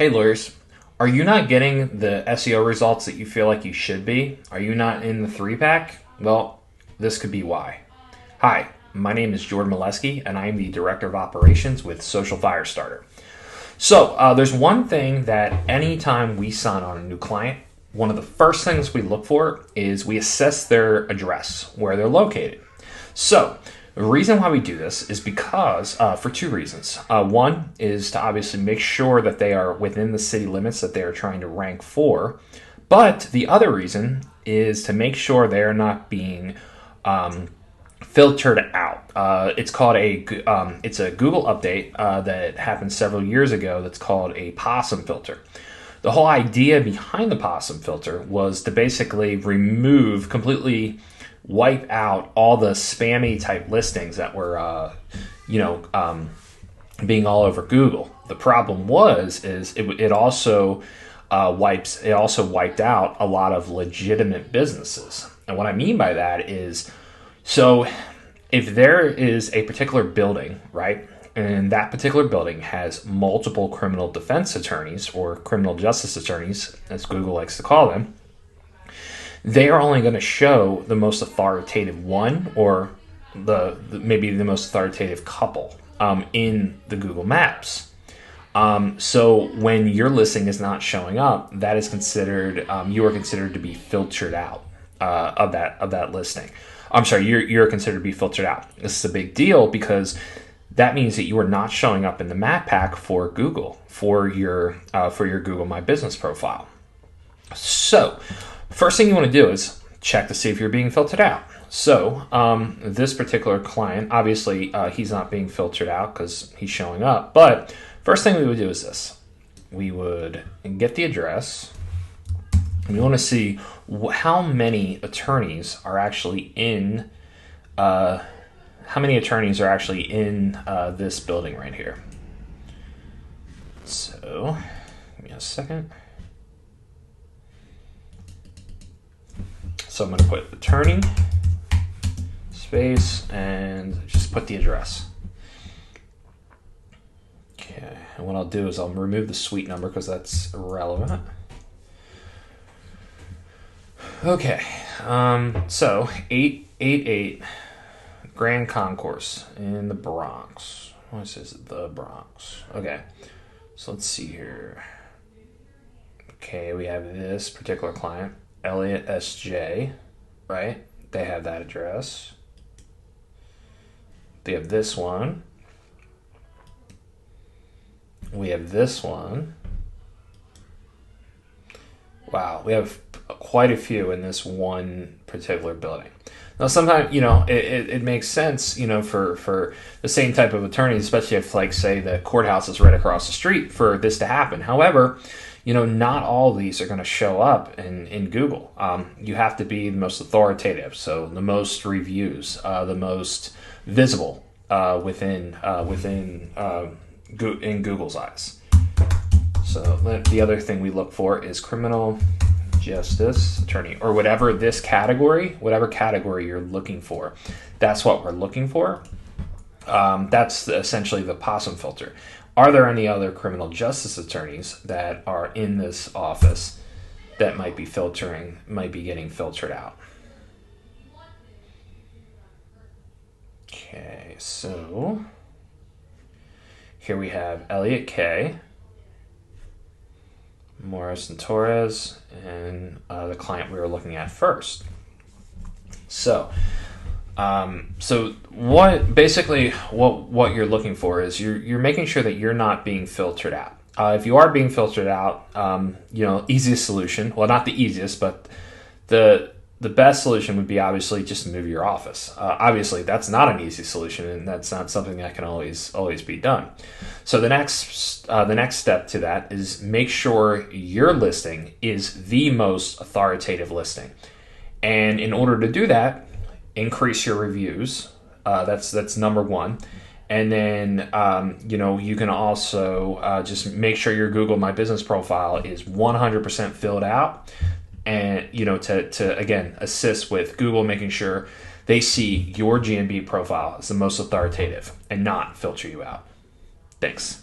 Hey lawyers, are you not getting the SEO results that you feel like you should be? Are you not in the three pack? Well, this could be why. Hi, my name is Jordan Molesky, and I am the Director of Operations with Social Firestarter. So, there's one thing that anytime we sign on a new client, one of the first things we look for is we assess their address, where they're located. So, the reason why we do this is because, for two reasons. One is to obviously make sure that they are within the city limits that they are trying to rank for. But the other reason is to make sure they are not being filtered out. It's called it's a Google update that happened several years ago that's called a Possum filter. The whole idea behind the Possum filter was to basically completely wipe out all the spammy type listings that were, being all over Google. The problem is it also wiped out a lot of legitimate businesses. And what I mean by that is, so if there is a particular building, right, and that particular building has multiple criminal defense attorneys or criminal justice attorneys, as Google likes to call them, they are only going to show the most authoritative one or maybe the most authoritative couple in the Google Maps. So when your listing is not showing up, that is considered you are considered to be filtered out of that listing. I'm sorry, you're considered to be filtered out. This is a big deal because that means that you are not showing up in the map pack for Google for your Google My Business profile. So first thing you want to do is check to see if you're being filtered out. So this particular client, obviously he's not being filtered out because he's showing up. But first thing we would do is this. We would get the address. And we want to see how many attorneys are actually in this building right here. So give me a second. So I'm going to put attorney, space, and just put the address. Okay, and what I'll do is I'll remove the suite number because that's irrelevant. Okay, so 888 Grand Concourse in the Bronx. What is this? The Bronx. Okay, so let's see here. Okay, we have this particular client. Elliot SJ, right? They have that address. They have this one. We have this one. Wow, we have quite a few in this one particular building. Now, sometimes, it makes sense, for the same type of attorneys, especially if, like, say, the courthouse is right across the street, for this to happen. However, not all of these are going to show up in Google. You have to be the most authoritative, so the most reviews, the most visible in Google's eyes. So the other thing we look for is criminal justice attorney, or whatever category you're looking for. That's what we're looking for. That's essentially the Possum filter. Are there any other criminal justice attorneys that are in this office that might be getting filtered out? Okay, so here we have Elliot K, Morris and Torres, and the client we were looking at first. So what you're looking for is you're making sure that you're not being filtered out. If you are being filtered out, easiest solution, well, not the easiest, but the best solution would be obviously just move your office. Obviously, that's not an easy solution, and that's not something that can always be done. So the next step to that is make sure your listing is the most authoritative listing, and in order to do that, increase your reviews. That's number one. And then, you can also just make sure your Google My Business profile is 100% filled out. And, to again, assist with Google making sure they see your GMB profile as the most authoritative and not filter you out. Thanks.